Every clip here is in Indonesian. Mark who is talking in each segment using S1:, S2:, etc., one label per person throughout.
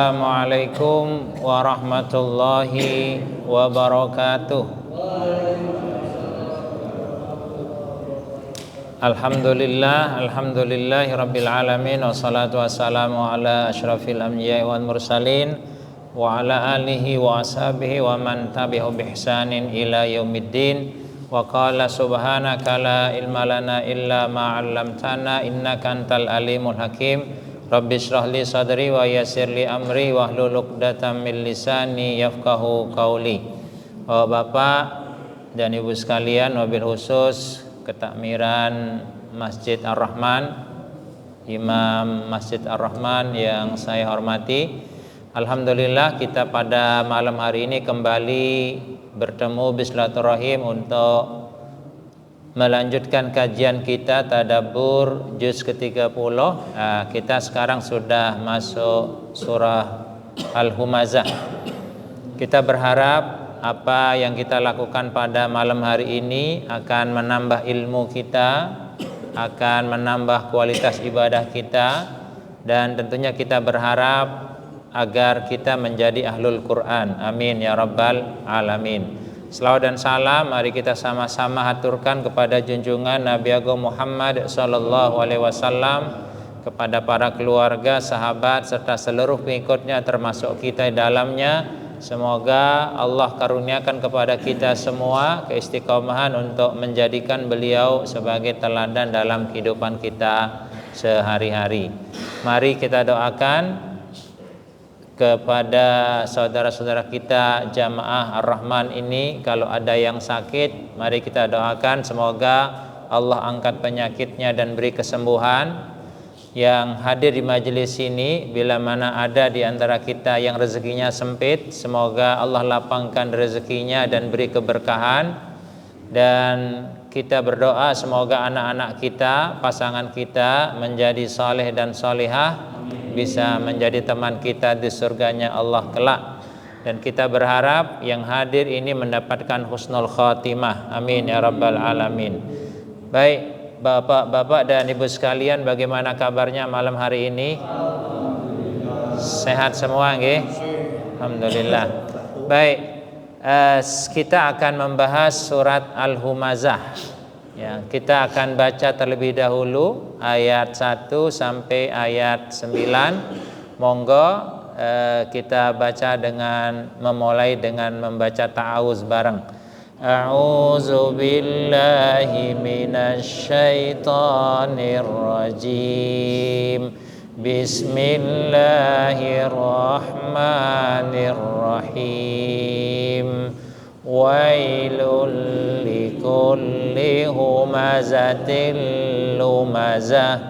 S1: Assalamualaikum warahmatullahi wabarakatuh. Alhamdulillahi rabbil alamin, wassalatu wassalamu ala asyrafil anbiya'i wal mursalin wa ala alihi wa ashabihi wa man tabi'u bi ihsanin ila yaumiddin. Wa qala subhanaka la ilma lana illa ma 'allamtana innaka antal alimul hakim. Rabbi shrah li sadri wa yassir li amri wahlul 'uqdatam min lisani yafqahu qauli. Bapak dan Ibu sekalian, wabil khusus ketakmiran Masjid Ar-Rahman, Imam Masjid Ar-Rahman yang saya hormati. Alhamdulillah kita pada malam hari ini kembali bertemu bersilaturahim untuk melanjutkan kajian kita tadabbur juz ke-30. Kita sekarang sudah masuk surah Al-Humazah. Kita berharap apa yang kita lakukan pada malam hari ini akan menambah ilmu kita, akan menambah kualitas ibadah kita, dan tentunya kita berharap agar kita menjadi ahlul Quran. Amin ya rabbal alamin. Selawat dan salam mari kita sama-sama haturkan kepada junjungan Nabi Agung Muhammad sallallahu alaihi wasallam, kepada para keluarga, sahabat serta seluruh pengikutnya termasuk kita di dalamnya. Semoga Allah karuniakan kepada kita semua keistiqomahan untuk menjadikan beliau sebagai teladan dalam kehidupan kita sehari-hari. Mari kita doakan kepada saudara-saudara kita jamaah Ar-Rahman ini, kalau ada yang sakit mari kita doakan semoga Allah angkat penyakitnya dan beri kesembuhan. Yang hadir di majelis ini, bila mana ada di antara kita yang rezekinya sempit, semoga Allah lapangkan rezekinya dan beri keberkahan. Dan kita berdoa semoga anak-anak kita, pasangan kita menjadi saleh dan salihah, bisa menjadi teman kita di surganya Allah kelak. Dan kita berharap yang hadir ini mendapatkan husnul khatimah. Amin ya rabbal alamin. Baik, Bapak-bapak dan Ibu sekalian, bagaimana kabarnya malam hari ini? Sehat semua nggih? Alhamdulillah. Baik, kita akan membahas surat Al-Humazah. Ya, kita akan baca terlebih dahulu ayat 1 sampai ayat 9. Monggo kita baca dengan memulai dengan membaca ta'awuz bareng. A'udzu billahi minasy syaithanir rajim. Bismillahirrahmanirrahim. Wailul likulli humazatil lumazah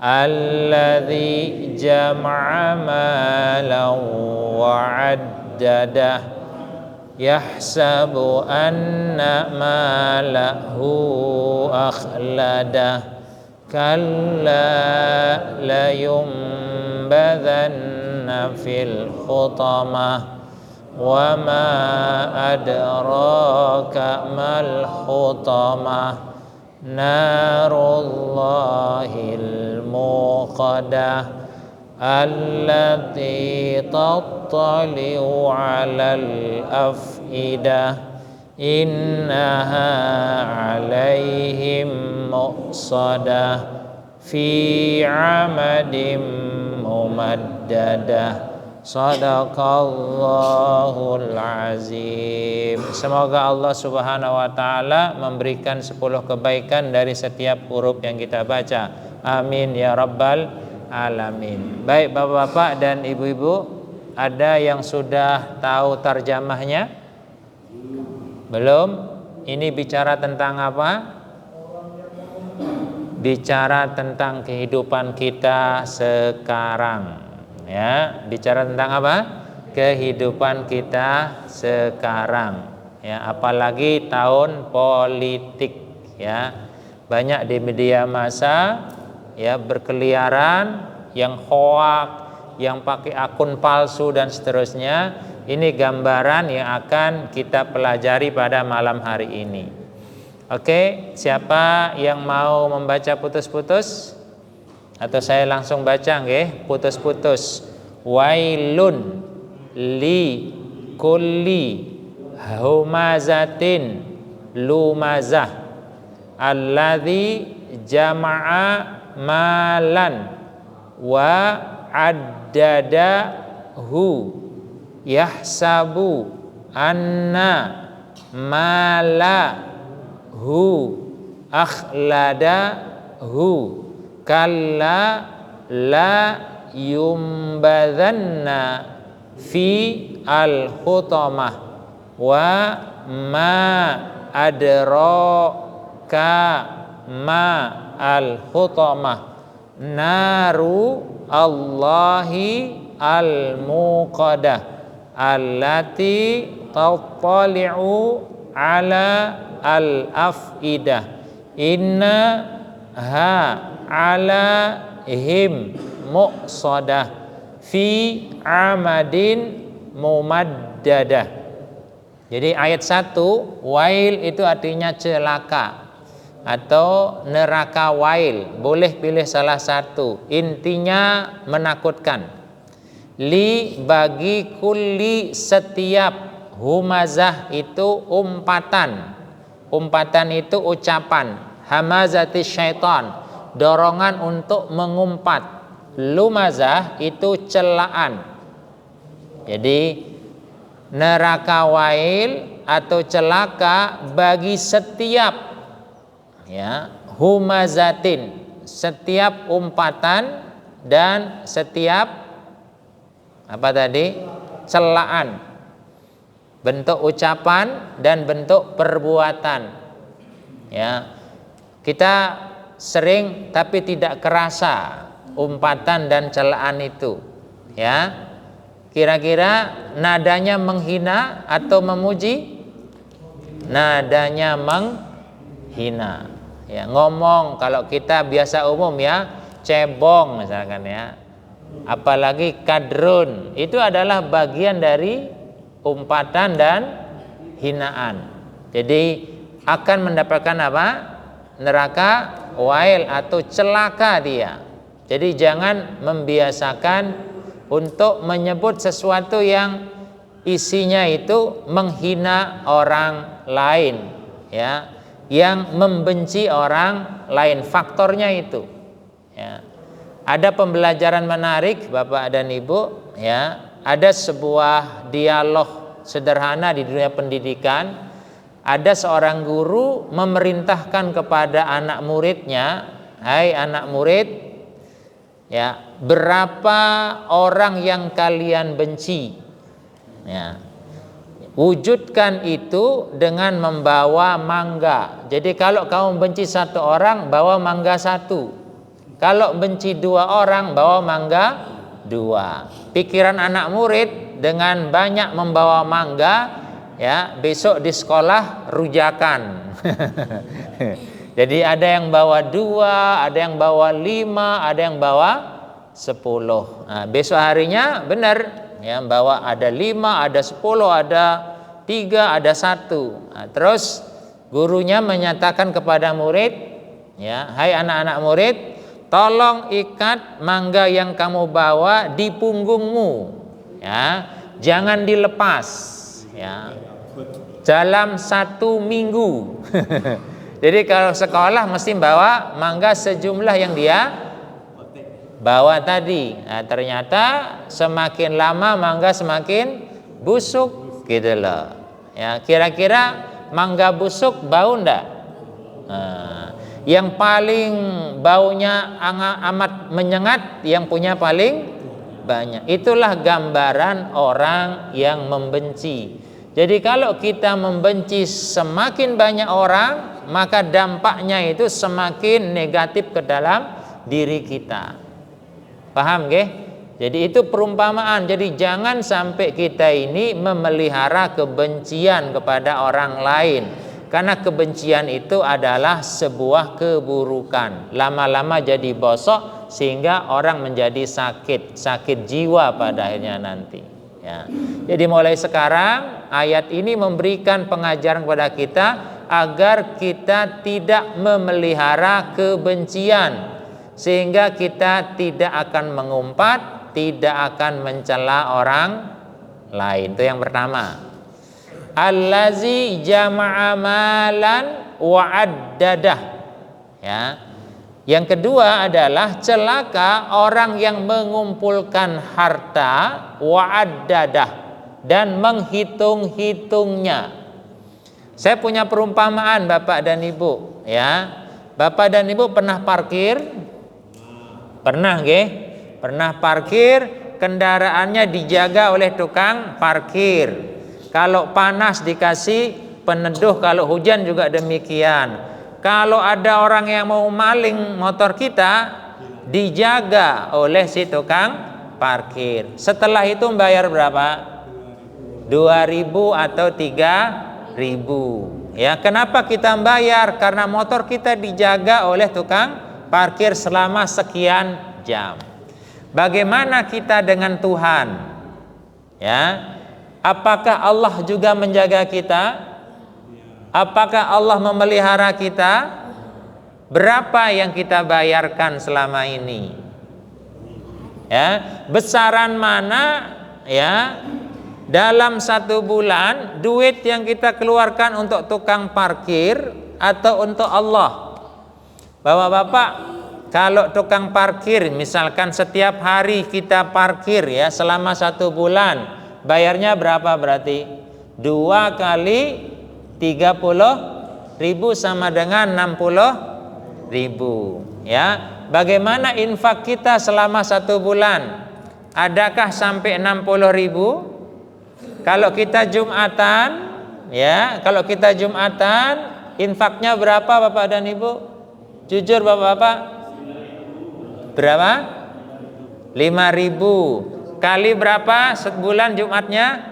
S1: alladzi jama'a malan wa 'addadah yahsabu anna malahu akhladah kalla layumbadhanna fil khutamah wa ma adraka mal khutamah narullahil muqadah allati tattali'u 'alal af'idah innaha 'alaihim muqsadah fi 'amadim mumaddadah. Sadaqallahul azim. Semoga Allah subhanahu wa ta'ala memberikan 10 kebaikan dari setiap huruf yang kita baca. Amin ya rabbal alamin. Baik bapak-bapak dan ibu-ibu, ada yang sudah tahu tarjamahnya? Belum? Ini bicara tentang apa? Bicara tentang kehidupan kita sekarang. Ya, bicara tentang apa? Kehidupan kita sekarang. Ya, apalagi tahun politik. Ya, banyak di media massa ya berkeliaran yang hoak, yang pakai akun palsu dan seterusnya. Ini gambaran yang akan kita pelajari pada malam hari ini. Oke, siapa yang mau membaca putus-putus? Atau saya langsung baca nggih, putus-putus. Wailun li kulli humazatin lumazah alladzi jama'a malan wa addadahu yahsabu anna malahu akhladahu kalla la yumbadhanna fi al-hutamah wa ma adraka ma al-hutamah naru Allahi al-muqadah allati tattali'u ala al-afidah inna ha ala him muqsadah fi amadin mumaddadah. Jadi ayat 1 wail itu artinya celaka atau neraka wail, boleh pilih salah satu, intinya menakutkan. Li bagi kulli setiap, humazah itu umpatan, umpatan itu ucapan, hamazati syaitan dorongan untuk mengumpat, lumazah itu celaan. Jadi neraka wail atau celaka bagi setiap, ya, humazatin, setiap umpatan dan setiap apa tadi? Celaan, bentuk ucapan dan bentuk perbuatan. Ya, kita sering tapi tidak kerasa umpatan dan celaan itu. Ya, kira-kira nadanya menghina atau memuji? Nadanya menghina. Ya, ngomong kalau kita biasa umum ya, cebong misalkan ya. Apalagi kadrun, itu adalah bagian dari umpatan dan hinaan. Jadi akan mendapatkan apa? Neraka wail atau celaka dia. Jadi jangan membiasakan untuk menyebut sesuatu yang isinya itu menghina orang lain, ya, yang membenci orang lain, faktornya itu. Ya. Ada pembelajaran menarik Bapak dan Ibu, ya. Ada sebuah dialog sederhana di dunia pendidikan. Ada seorang guru memerintahkan kepada anak muridnya, "Hai anak murid, ya, berapa orang yang kalian benci? Ya, wujudkan itu dengan membawa mangga. Jadi kalau kamu benci satu orang, bawa mangga satu. Kalau benci dua orang, bawa mangga dua." Pikiran anak murid dengan banyak membawa mangga, ya, besok di sekolah rujakan. Jadi ada yang bawa 2, ada yang bawa 5, ada yang bawa 10. Nah, besok harinya benar, ya, bawa ada 5, ada 10, ada 3, ada 1. Nah, terus gurunya menyatakan kepada murid, ya, "Hai anak-anak murid, tolong ikat mangga yang kamu bawa di punggungmu, ya, jangan dilepas, ya, dalam 1 minggu." Jadi kalau sekolah mesti bawa mangga sejumlah yang dia bawa tadi. Nah, ternyata semakin lama mangga semakin busuk, gitu loh. Ya, kira-kira mangga busuk bau enggak? Nah, yang paling baunya amat menyengat yang punya paling banyak. Itulah gambaran orang yang membenci. Jadi kalau kita membenci semakin banyak orang, maka dampaknya itu semakin negatif ke dalam diri kita. Paham nggih? Jadi itu perumpamaan. Jadi jangan sampai kita ini memelihara kebencian kepada orang lain. Karena kebencian itu adalah sebuah keburukan. Lama-lama jadi bosok sehingga orang menjadi sakit jiwa pada akhirnya nanti. Ya. Jadi mulai sekarang ayat ini memberikan pengajaran kepada kita agar kita tidak memelihara kebencian, sehingga kita tidak akan mengumpat, tidak akan mencela orang lain. Itu yang pertama. Allazi jama'a malan wa addadah. Ya. Yang kedua adalah celaka orang yang mengumpulkan harta wa addadah dan menghitung-hitungnya. Saya punya perumpamaan Bapak dan Ibu, ya. Bapak dan Ibu pernah parkir? Pernah nggih? Pernah parkir, kendaraannya dijaga oleh tukang parkir. Kalau panas dikasih peneduh, kalau hujan juga demikian. Kalau ada orang yang mau maling motor kita, dijaga oleh si tukang parkir. Setelah itu bayar berapa? 2.000 atau 3.000. Ya, kenapa kita bayar? Karena motor kita dijaga oleh tukang parkir selama sekian jam. Bagaimana kita dengan Tuhan? Ya. Apakah Allah juga menjaga kita? Apakah Allah memelihara kita? Berapa yang kita bayarkan selama ini? Ya, besaran mana ya dalam 1 bulan duit yang kita keluarkan untuk tukang parkir atau untuk Allah? Bapak-bapak, kalau tukang parkir misalkan setiap hari kita parkir ya selama 1 bulan, bayarnya berapa berarti? 2 kali 30.000 sama dengan 60.000. Ya, bagaimana infak kita selama 1 bulan? Adakah sampai 60.000? Kalau kita Jumatan, ya, kalau kita Jumatan, infaknya berapa Bapak dan Ibu? Jujur Bapak-bapak? Berapa? 5.000. Kali berapa sebulan Jumatnya?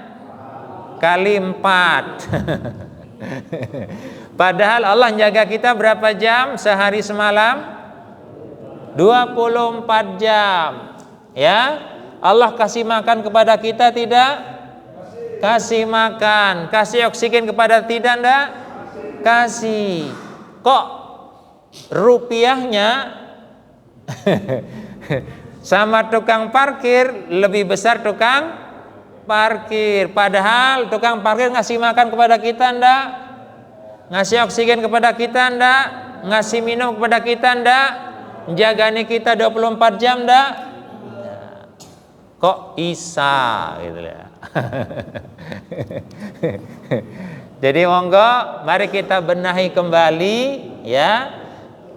S1: Kali 4. Padahal Allah jaga kita berapa jam sehari semalam? 24 jam. Ya, Allah kasih makan kepada kita tidak? Kasih makan. Kasih oksigen kepada tidak enggak? Kasih. Kok rupiahnya sama tukang parkir lebih besar tukang parkir, padahal tukang parkir ngasih makan kepada kita enggak? Ngasih oksigen kepada kita enggak? Ngasih minum kepada kita enggak? Menjagani kita 24 jam enggak? Kok bisa gitu ya. Jadi monggo mari kita benahi kembali ya.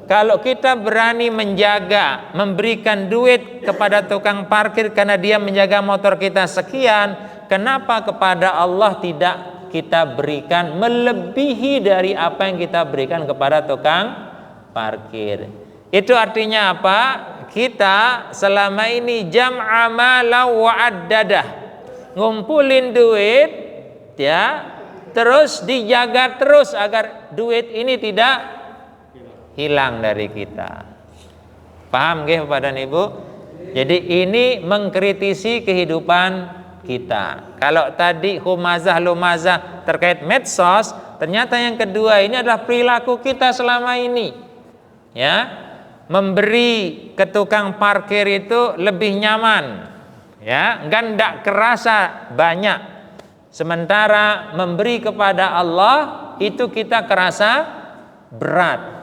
S1: Kalau kita berani menjaga, memberikan duit kepada tukang parkir karena dia menjaga motor kita sekian, kenapa kepada Allah tidak kita berikan melebihi dari apa yang kita berikan kepada tukang parkir? Itu artinya apa? Kita selama ini jam'a mala wa addadah, ngumpulin duit ya, terus dijaga terus agar duit ini tidak hilang dari kita. Paham nggih Bapak dan Ibu? Jadi ini mengkritisi kehidupan kita. Kalau tadi humazah lumazah terkait medsos, ternyata yang kedua ini adalah perilaku kita selama ini. Ya, memberi ke tukang parkir itu lebih nyaman. Ya, enggak kerasa banyak. Sementara memberi kepada Allah itu kita kerasa berat.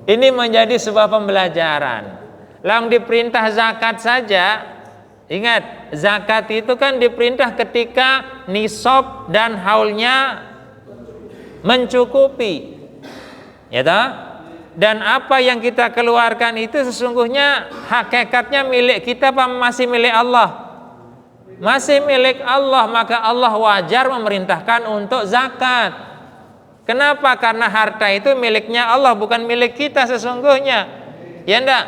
S1: Ini menjadi sebuah pembelajaran. Lang diperintah zakat saja, ingat zakat itu kan diperintah ketika nisab dan haulnya mencukupi, ya toh? Dan apa yang kita keluarkan itu sesungguhnya hakikatnya milik kita apa masih milik Allah? Masih milik Allah, maka Allah wajar memerintahkan untuk zakat. Kenapa? Karena harta itu miliknya Allah, bukan milik kita sesungguhnya. Ya enggak?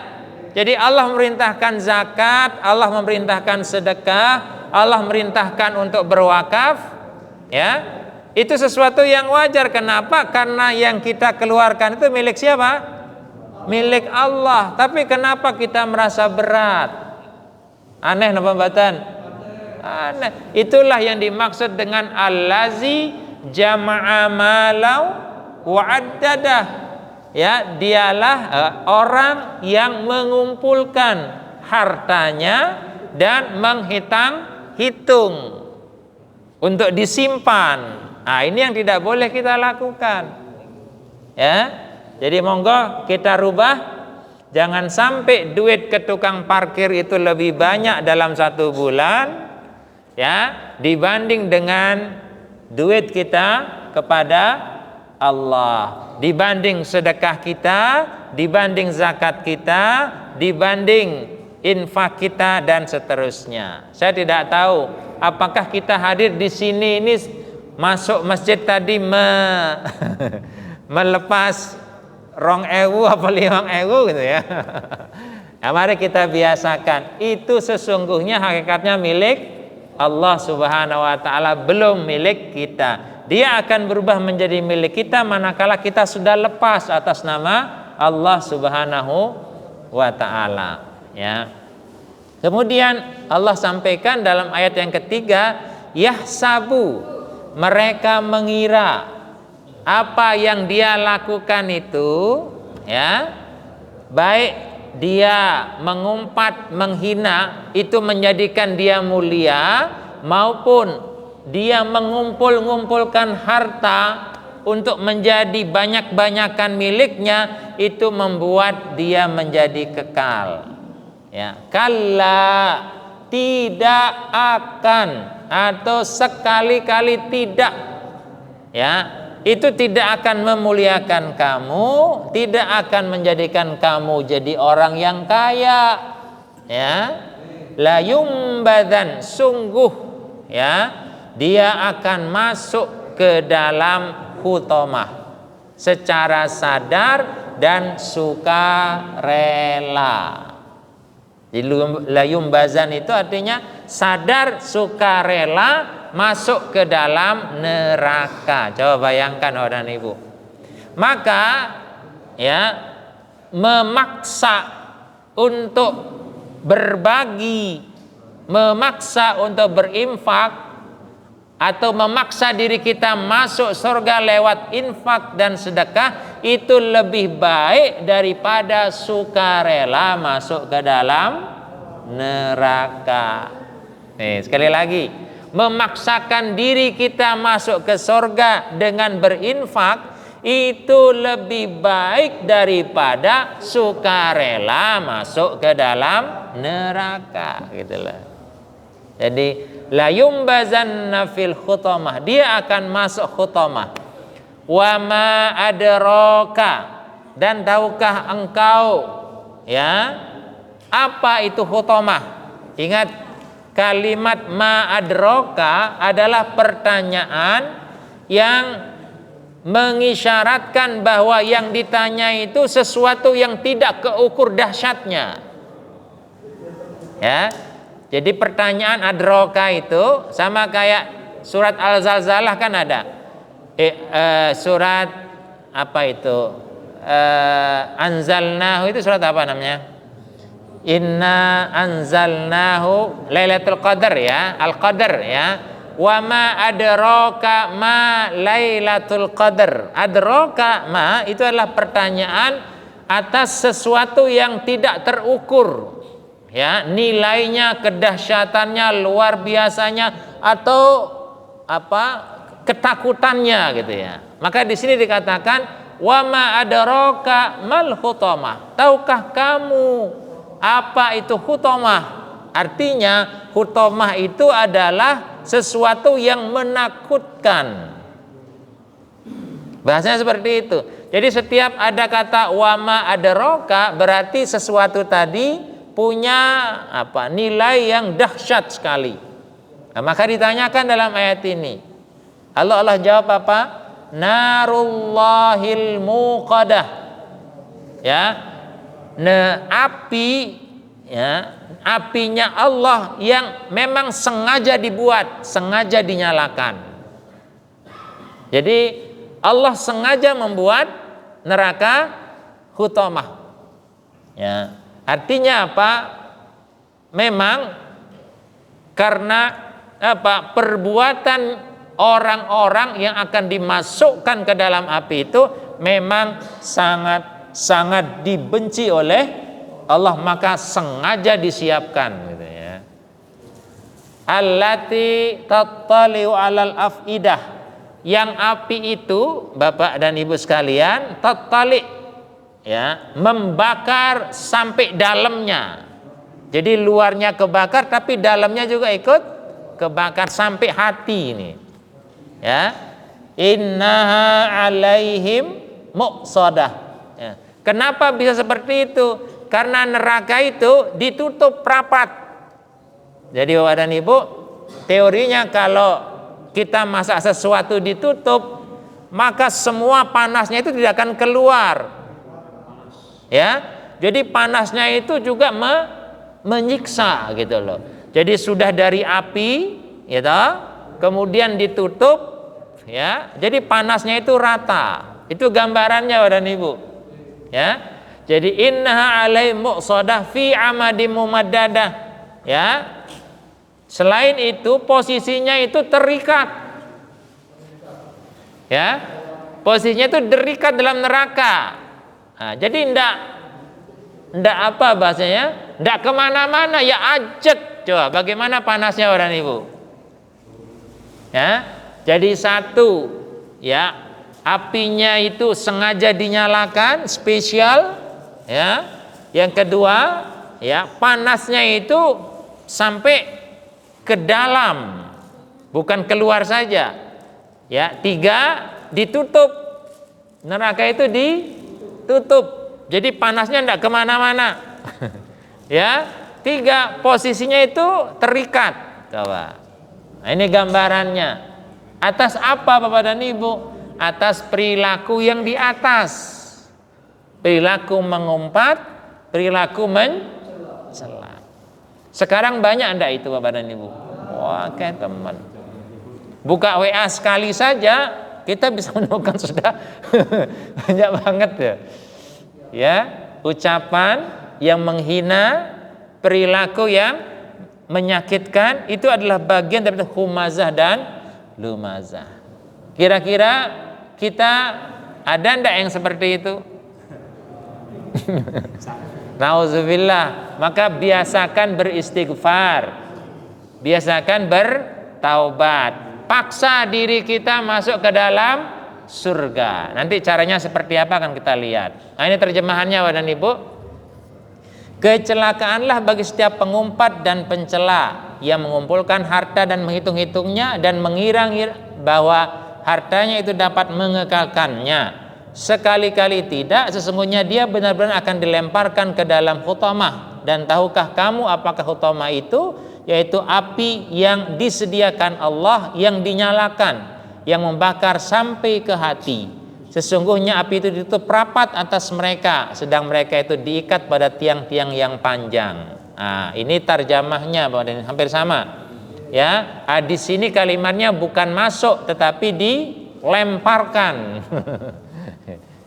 S1: Jadi Allah memerintahkan zakat, Allah memerintahkan sedekah, Allah memerintahkan untuk berwakaf, ya. Itu sesuatu yang wajar. Kenapa? Karena yang kita keluarkan itu milik siapa? Milik Allah. Tapi kenapa kita merasa berat? Aneh napa mboten? Aneh. Itulah yang dimaksud dengan allazi jama'a malau wa addadah. ya dialah orang yang mengumpulkan hartanya dan menghitung untuk disimpan. Nah, ini yang tidak boleh kita lakukan. Ya. Jadi monggo kita rubah, jangan sampai duit ke tukang parkir itu lebih banyak dalam 1 bulan ya dibanding dengan duit kita kepada Allah, dibanding sedekah kita, dibanding zakat kita, dibanding infak kita dan seterusnya. Saya tidak tahu apakah kita hadir di sini ini masuk masjid tadi melepas 2.000 apa 5.000 gitu ya. Nah, mari kita biasakan, itu sesungguhnya hakikatnya milik Allah Subhanahu wa taala, belum milik kita. Dia akan berubah menjadi milik kita manakala kita sudah lepas atas nama Allah Subhanahu wa taala, ya. Kemudian Allah sampaikan dalam ayat yang ketiga, yahsabu, mereka mengira apa yang dia lakukan itu, ya, baik dia mengumpat, menghina, itu menjadikan dia mulia, maupun dia mengumpulkan harta untuk menjadi banyak-banyakan miliknya, itu membuat dia menjadi kekal. Ya, kalla, tidak akan, atau sekali-kali tidak, ya, itu tidak akan memuliakan kamu, tidak akan menjadikan kamu jadi orang yang kaya, ya. La yumbadan, sungguh, ya, dia akan masuk ke dalam hutomah secara sadar dan sukarela. Jadi la yumbazan itu artinya sadar sukarela masuk ke dalam neraka. Coba bayangkan orang ibu. Maka ya, memaksa untuk berbagi, memaksa untuk berinfak, atau memaksa diri kita masuk surga lewat infak dan sedekah, itu lebih baik daripada sukarela masuk ke dalam neraka. Nih, sekali lagi, memaksakan diri kita masuk ke surga dengan berinfak itu lebih baik daripada sukarela masuk ke dalam neraka, gitu loh. Jadi la yumbazanna fil khutamah, dia akan masuk khutamah. Wa ma adraka, dan tahukah engkau, ya, apa itu khutamah? Ingat, kalimat ma adraka adalah pertanyaan yang mengisyaratkan bahwa yang ditanya itu sesuatu yang tidak keukur dahsyatnya. Ya. Jadi pertanyaan adraka itu sama kayak surat Al-Zalzalah kan ada. Surat apa itu? Anzalnahu itu surat apa namanya? Inna anzalnahu Lailatul Qadar, ya, Al-Qadar, ya. Wa ma adraka ma Lailatul Qadar. Adraka ma itu adalah pertanyaan atas sesuatu yang tidak terukur, ya, nilainya, kedahsyatannya, luar biasanya, atau apa, ketakutannya, gitu ya. Maka di sini dikatakan wa ma adraka mal hutamah, tahukah kamu apa itu hutamah? Artinya hutamah itu adalah sesuatu yang menakutkan. Bahasanya seperti itu. Jadi setiap ada kata wa ma adraka berarti sesuatu tadi punya apa, nilai yang dahsyat sekali. Nah, maka ditanyakan dalam ayat ini, Allah jawab apa? Narullahil muqadah, ya, api, ya, apinya Allah yang memang sengaja dibuat, sengaja dinyalakan. Jadi Allah sengaja membuat neraka hutamah, ya. Artinya apa? Memang karena apa, perbuatan orang-orang yang akan dimasukkan ke dalam api itu memang sangat dibenci oleh Allah, maka sengaja disiapkan gitu ya. Allati tattali'u 'alal afidah, yang api itu Bapak dan Ibu sekalian, tattali' ya, membakar sampai dalamnya. Jadi luarnya kebakar tapi dalamnya juga ikut kebakar sampai hati ini. Ya. Innaha 'alaihim muqsadah. Ya. Kenapa bisa seperti itu? Karena neraka itu ditutup rapat. Jadi Bapak dan Ibu, teorinya kalau kita masak sesuatu ditutup, maka semua panasnya itu tidak akan keluar. Ya. Jadi panasnya itu juga menyiksa gitu loh. Jadi sudah dari api, ya toh, kemudian ditutup, ya. Jadi panasnya itu rata. Itu gambarannya Bapak dan Ibu. Ya. Jadi innaha 'alaihim muqsadah fi 'amadim mumaddadah. Ya. Selain itu posisinya itu terikat. Ya. Posisinya itu terikat dalam neraka. Nah, jadi ndak apa bahasanya? Ndak kemana-mana, ya ajak. Coba bagaimana panasnya orang Ibu? Ya, jadi satu, ya, apinya itu sengaja dinyalakan, spesial, ya. Yang kedua, ya, panasnya itu sampai ke dalam, bukan keluar saja. Ya, tiga, ditutup. Neraka itu ditutup. Jadi panasnya tidak kemana-mana. Ya, tiga, posisinya itu terikat. Coba. Nah, ini gambarannya. Atas apa Bapak dan Ibu? Atas perilaku yang di atas. Perilaku mengumpat, perilaku mencela. Sekarang banyak enggak itu Bapak dan Ibu? Wah, kayak teman. Buka WA sekali saja kita bisa menemukan sudah banyak banget ya. Ya, ucapan yang menghina, perilaku yang menyakitkan, itu adalah bagian dari humazah dan lumazah. Kira-kira kita ada ndak yang seperti itu? Nauzubillah. Maka biasakan beristighfar, biasakan bertaubat, paksa diri kita masuk ke dalam surga. Nanti caranya seperti apa akan kita lihat. Nah, ini terjemahannya Bapak dan Ibu. Kecelakaanlah bagi setiap pengumpat dan pencela yang mengumpulkan harta dan menghitung-hitungnya dan mengira bahwa hartanya itu dapat mengekalkannya. Sekali-kali tidak, sesungguhnya dia benar-benar akan dilemparkan ke dalam hutamah. Dan tahukah kamu apakah hutamah itu? Yaitu api yang disediakan Allah, yang dinyalakan, yang membakar sampai ke hati. Sesungguhnya api itu ditutup rapat atas mereka, sedang mereka itu diikat pada tiang-tiang yang panjang. Nah, ini tarjamahnya hampir sama. Ya, di sini kalimatnya bukan masuk tetapi dilemparkan.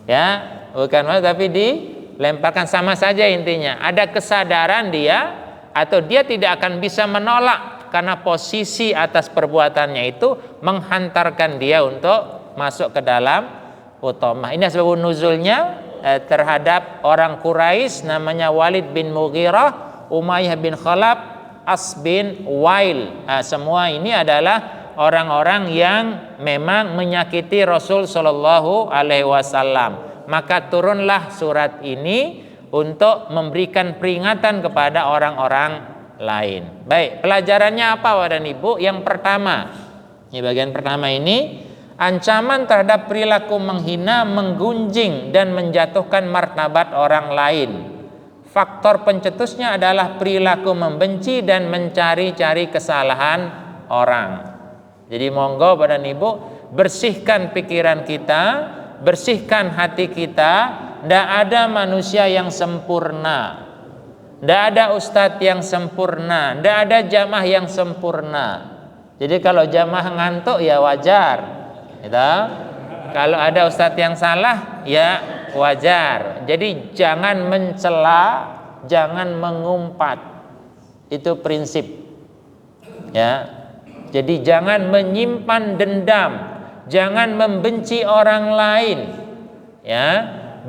S1: Ya, bukan masuk tapi dilemparkan, sama saja intinya. Ada kesadaran dia atau dia tidak akan bisa menolak karena posisi atas perbuatannya itu menghantarkan dia untuk masuk ke dalam hutamah. Ini sebab nuzulnya terhadap orang Quraisy namanya Walid bin Mughirah, Umayyah bin Khalaf, As bin Wail. Semua ini adalah orang-orang yang memang menyakiti Rasul Shallallahu Alaihi Wasallam. Maka turunlah surat ini untuk memberikan peringatan kepada orang-orang lain. Baik, pelajarannya apa Bapak dan Ibu? Yang pertama, ini bagian pertama ini, ancaman terhadap perilaku menghina, menggunjing dan menjatuhkan martabat orang lain. Faktor pencetusnya adalah perilaku membenci dan mencari-cari kesalahan orang. Jadi monggo Bapak dan Ibu, bersihkan pikiran kita, bersihkan hati kita. Tidak ada manusia yang sempurna. Tidak ada ustadz yang sempurna, tidak ada jamaah yang sempurna. Jadi kalau jamaah ngantuk ya wajar, gitu. Kalau ada ustadz yang salah ya wajar. Jadi jangan mencela, jangan mengumpat. Itu prinsip. Ya. Jadi jangan menyimpan dendam, jangan membenci orang lain. Ya,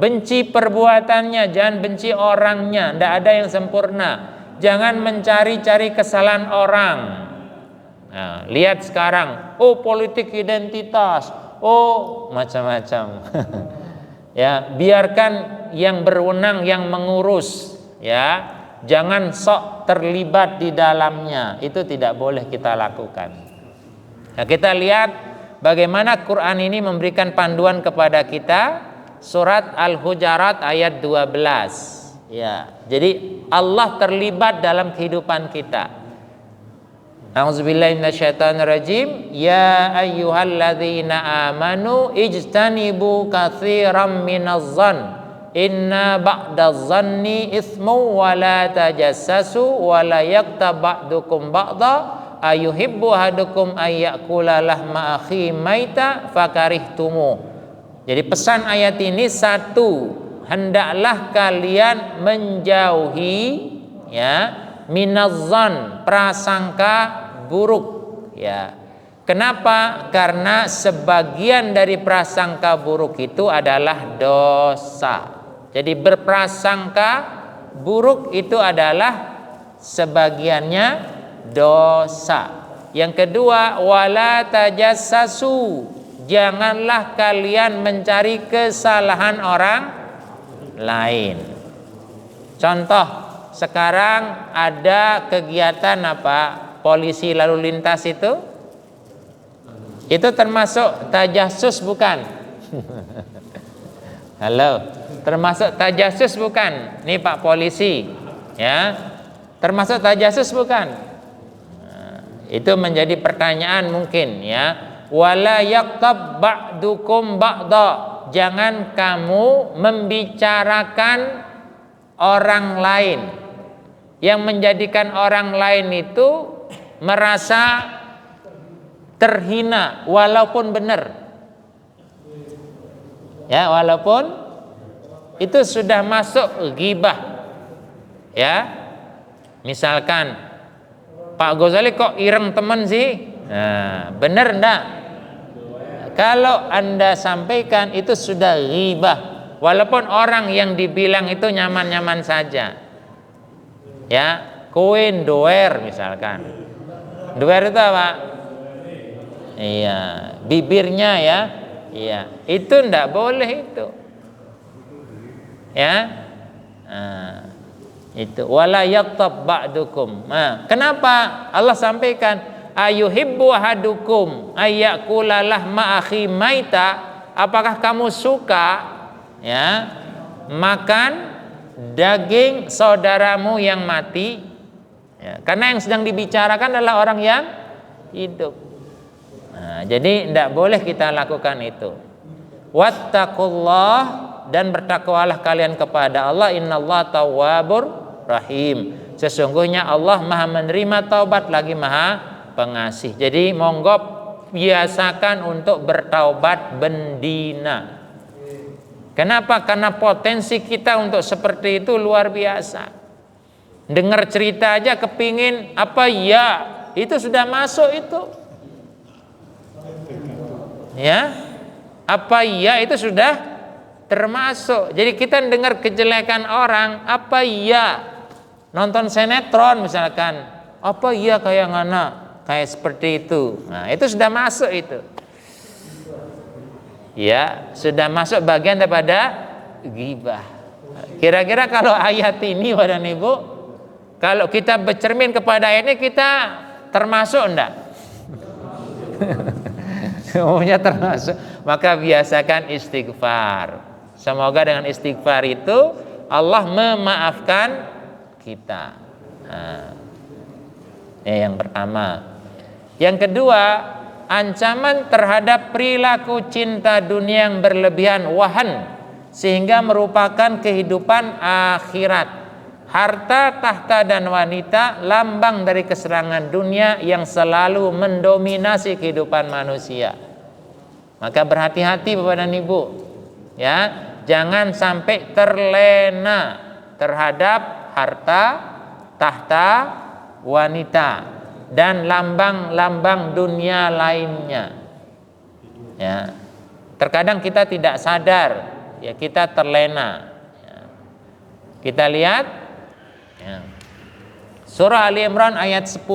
S1: benci perbuatannya, jangan benci orangnya. Tidak ada yang sempurna. Jangan mencari-cari kesalahan orang. Nah, lihat sekarang, oh politik identitas, oh macam-macam. Ya, biarkan yang berwenang yang mengurus, ya. Jangan sok terlibat di dalamnya. Itu tidak boleh kita lakukan. Nah, kita lihat bagaimana Quran ini memberikan panduan kepada kita. Surat Al-Hujurat ayat 12. Ya, jadi Allah terlibat dalam kehidupan kita. A'udzubillahi minasyaitonirrajim. Ya ayyuhalladzina amanu ijtanibu katsiran minadh-dhann inna ba'dadh-dhanni itsmu wa la tajassasu wa la yaktab ba'dukum ba'dha ayuhibbu ahadukum ayyakula lahma akhi maita fakarihtumu. Jadi pesan ayat ini satu, hendaklah kalian menjauhi ya minadh-dhann, prasangka buruk ya. Kenapa? Karena sebagian dari prasangka buruk itu adalah dosa. Jadi berprasangka buruk itu adalah sebagiannya dosa. Yang kedua, wala tajassasu, janganlah kalian mencari kesalahan orang lain. Contoh, sekarang ada kegiatan apa? Polisi lalu lintas itu termasuk tajassus bukan? Halo, termasuk tajassus bukan? Nih Pak polisi, ya, termasuk tajassus bukan? Nah, itu menjadi pertanyaan mungkin, ya. Wala yaktab ba'dukum ba'da, jangan kamu membicarakan orang lain yang menjadikan orang lain itu merasa terhina walaupun benar. Ya, walaupun itu sudah masuk ghibah. Ya. Misalkan Pak Ghazali kok ireng temen sih? Nah, benar enggak? Kalau Anda sampaikan itu sudah ghibah, walaupun orang yang dibilang itu nyaman-nyaman saja. Ya, kowe doer misalkan. Doer itu apa? Iya, bibirnya ya. Iya, itu ndak boleh itu. Ya. Nah, itu wala yaktab ba'dukum. Nah, kenapa Allah sampaikan ayuhibbu ahadukum ayyakula lahma akhi maita? Apakah kamu suka ya makan daging saudaramu yang mati? Ya, karena yang sedang dibicarakan adalah orang yang hidup. Nah, jadi tidak boleh kita lakukan itu. Wattaqullah, dan bertakwalah kalian kepada Allah. Innallaha tawwabur rahim. Sesungguhnya Allah Maha menerima taubat lagi Maha pengasih. Jadi monggo biasakan untuk bertaubat bendina. Kenapa? Karena potensi kita untuk seperti itu luar biasa. Dengar cerita aja kepingin apa ya, itu sudah masuk itu. Ya, apa ya itu sudah termasuk. Jadi kita dengar kejelekan orang, apa ya, nonton sinetron misalkan, apa ya kayak ngana, kayak seperti itu. Nah, itu sudah masuk itu. Ya, sudah masuk bagian daripada ghibah. Kira-kira kalau ayat ini Bapak dan Ibu, kalau kita bercermin kepada ayat ini, kita termasuk enggak? Umumnya termasuk. Maka biasakan istighfar. Semoga dengan istighfar itu Allah memaafkan kita. Nah, yang pertama. Yang kedua, ancaman terhadap perilaku cinta dunia yang berlebihan, wahan, sehingga merupakan kehidupan akhirat. Harta, tahta, dan wanita lambang dari kesenangan dunia yang selalu mendominasi kehidupan manusia. Maka berhati-hati Bapak dan Ibu, ya, jangan sampai terlena terhadap harta, tahta, wanita, dan lambang-lambang dunia lainnya. Ya, terkadang kita tidak sadar, ya kita terlena. Ya. Kita lihat ya. Surah Ali Imran ayat 10.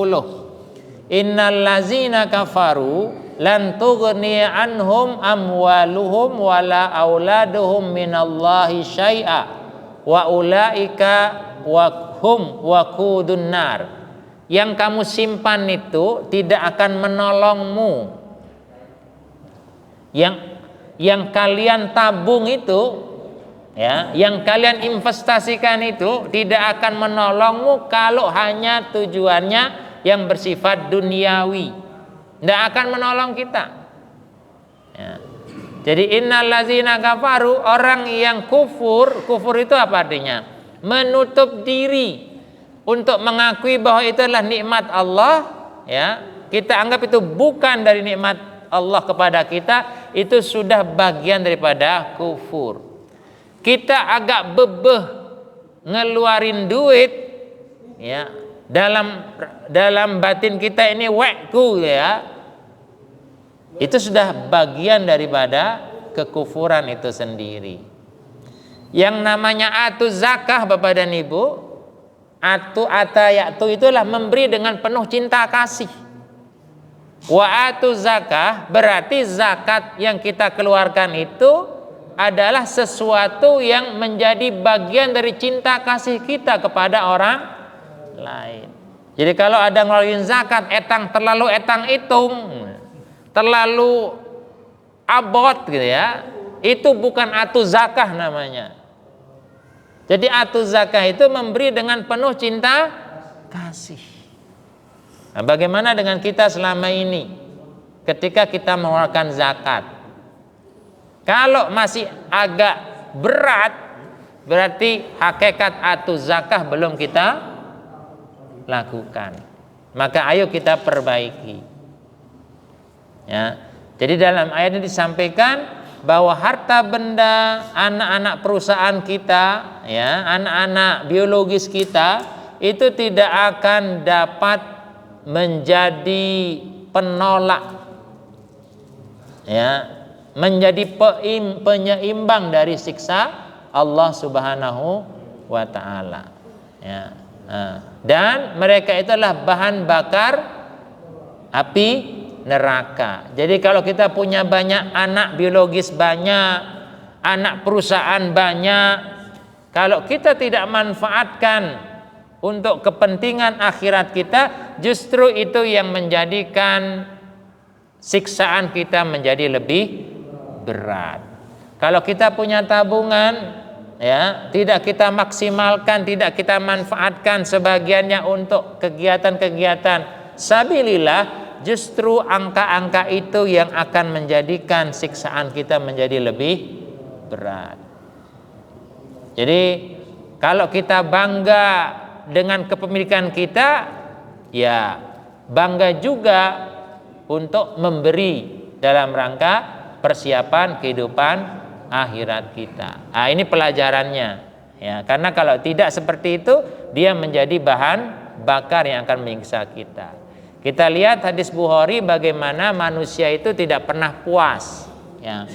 S1: Innal ladzina kafaru lan tughni anhum amwaluhum wala auladuhum minallahi syai'a wa ulaika wa hum waqudun nar. Yang kamu simpan itu tidak akan menolongmu. Yang kalian tabung itu, ya, yang kalian investasikan itu tidak akan menolongmu kalau hanya tujuannya yang bersifat duniawi. Tidak akan menolong kita. Ya. Jadi innal ladzina kafaru, orang yang kufur itu apa artinya? Menutup diri untuk mengakui bahwa itu adalah nikmat Allah, ya. Kita anggap itu bukan dari nikmat Allah kepada kita, itu sudah bagian daripada kufur. Kita agak bebeh ngeluarin duit, ya, dalam batin kita ini wekku, ya, itu sudah bagian daripada kekufuran itu sendiri. Yang namanya atu zakah, Bapak dan Ibu, atayatu itulah memberi dengan penuh cinta kasih. Wa atu zakah berarti zakat yang kita keluarkan itu adalah sesuatu yang menjadi bagian dari cinta kasih kita kepada orang lain. Jadi kalau ada ngeluarin zakat, terlalu hitung, terlalu abot gitu ya, itu bukan atu zakah namanya. Jadi atu zakah itu memberi dengan penuh cinta kasih. Nah, bagaimana dengan kita selama ini ketika kita mengeluarkan zakat? Kalau masih agak berat, berarti hakikat atu zakah belum kita lakukan. Maka ayo kita perbaiki. Ya. Jadi dalam ayat ini disampaikan bahwa harta benda anak-anak perusahaan kita, ya, anak-anak biologis kita itu tidak akan dapat menjadi penolak, ya, menjadi penyeimbang dari siksa Allah Subhanahu wa taala, ya. Dan mereka itu adalah bahan bakar api neraka. Jadi kalau kita punya banyak anak biologis, banyak anak perusahaan banyak, kalau kita tidak manfaatkan untuk kepentingan akhirat kita, justru itu yang menjadikan siksaan kita menjadi lebih berat. Kalau kita punya tabungan, ya, tidak kita maksimalkan, tidak kita manfaatkan sebagiannya untuk kegiatan-kegiatan sabilillah, justru angka-angka itu yang akan menjadikan siksaan kita menjadi lebih berat. Jadi kalau kita bangga dengan kepemilikan kita, ya bangga juga untuk memberi dalam rangka persiapan kehidupan akhirat kita. Nah, ini pelajarannya, ya, karena kalau tidak seperti itu, dia menjadi bahan bakar yang akan menyiksa kita. Kita lihat hadis Bukhari bagaimana manusia itu tidak pernah puas, ya.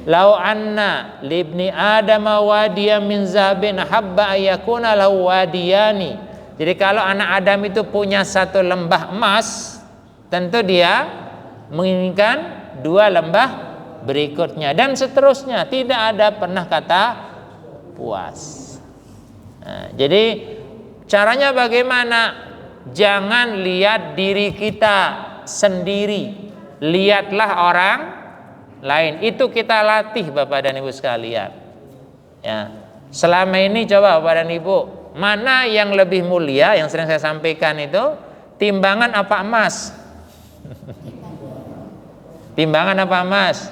S1: Lau anna libni adama wadiyan min zahabin habba ayakuna lahu wadiyani. Jadi kalau anak Adam itu punya satu lembah emas, tentu dia menginginkan dua lembah berikutnya dan seterusnya, tidak ada pernah kata puas. Nah, jadi caranya bagaimana? Jangan lihat diri kita sendiri, lihatlah orang lain. Itu kita latih Bapak dan Ibu sekalian. Ya, selama ini coba Bapak dan Ibu, mana yang lebih mulia? Yang sering saya sampaikan itu, timbangan apa emas? Timbangan apa emas?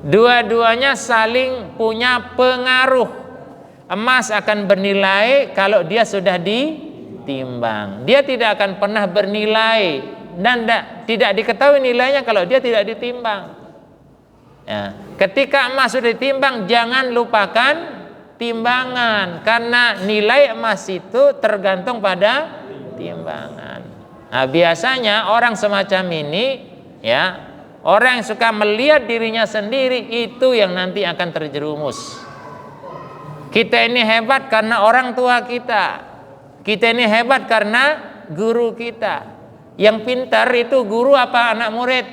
S1: Dua-duanya saling punya pengaruh. Emas akan bernilai kalau dia sudah ditimbang. Dia tidak akan pernah bernilai dan tidak diketahui nilainya kalau dia tidak ditimbang. Ya. Ketika emas sudah ditimbang, jangan lupakan timbangan, karena nilai emas itu tergantung pada timbangan. Nah, biasanya orang semacam ini, ya, Orang yang suka melihat dirinya sendiri itu yang nanti akan terjerumus. Kita ini hebat karena orang tua kita. Kita ini hebat karena guru kita. Yang pintar itu guru apa anak murid?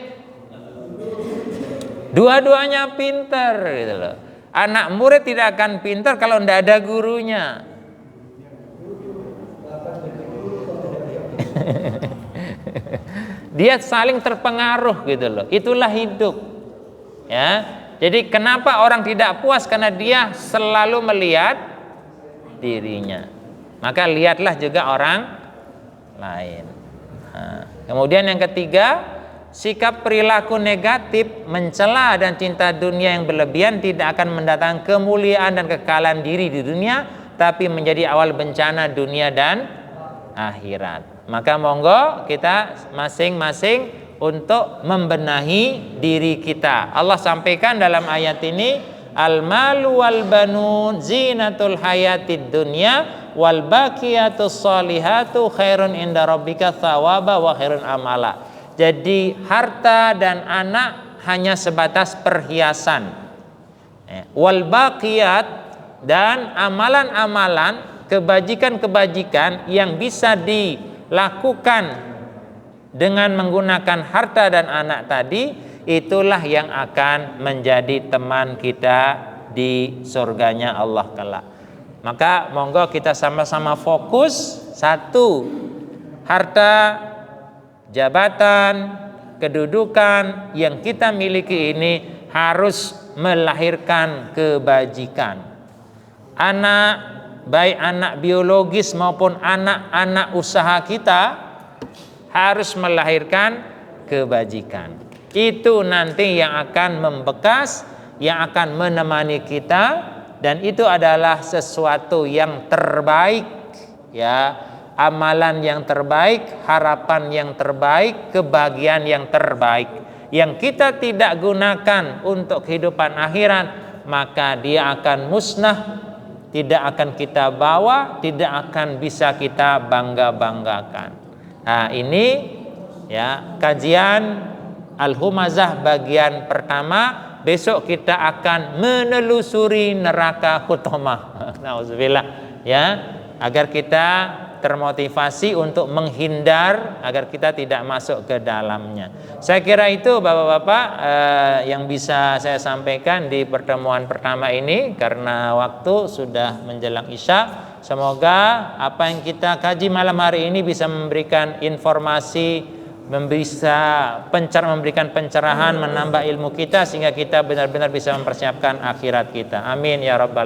S1: Dua-duanya pintar gitu loh. Anak murid tidak akan pintar kalau tidak ada gurunya. Dia saling terpengaruh gitu loh. Itulah hidup. Ya. Jadi kenapa orang tidak puas? Karena dia selalu melihat dirinya. Maka lihatlah juga orang lain. Nah, kemudian yang ketiga, sikap perilaku negatif, mencela dan cinta dunia yang berlebihan tidak akan mendatangkan kemuliaan dan kekalahan diri di dunia, tapi menjadi awal bencana dunia dan akhirat. Maka monggo kita masing-masing untuk membenahi diri kita. Allah sampaikan dalam ayat ini, al-malu wal banun zinatul hayatid dunya wal baqiyatus salihatu khairun inda rabbika thawaba wa khairun amala. Jadi harta dan anak hanya sebatas perhiasan. Wal baqiyat dan amalan-amalan, kebajikan-kebajikan yang bisa dilakukan dengan menggunakan harta dan anak tadi, itulah yang akan menjadi teman kita di surganya Allah kelak. Maka monggo kita sama-sama fokus. Satu, harta, jabatan, kedudukan yang kita miliki ini harus melahirkan kebajikan. Anak, baik anak biologis maupun anak-anak usaha kita, harus melahirkan kebajikan. Itu nanti yang akan membekas, yang akan menemani kita, dan itu adalah sesuatu yang terbaik, ya, amalan yang terbaik, harapan yang terbaik, kebahagiaan yang terbaik. Yang kita tidak gunakan untuk kehidupan akhirat, maka dia akan musnah, tidak akan kita bawa, tidak akan bisa kita bangga-banggakan. Nah, ini ya kajian Al-Humazah bagian pertama. Besok kita akan menelusuri neraka Hutomah. Nauzubillah, ya, agar kita termotivasi untuk menghindar, agar kita tidak masuk ke dalamnya. Saya kira itu Bapak-bapak yang bisa saya sampaikan di pertemuan pertama ini, karena waktu sudah menjelang Isya. Semoga apa yang kita kaji malam hari ini bisa memberikan informasi, memberikan pencerahan, menambah ilmu kita, sehingga kita benar-benar bisa mempersiapkan akhirat kita. Amin ya rabbal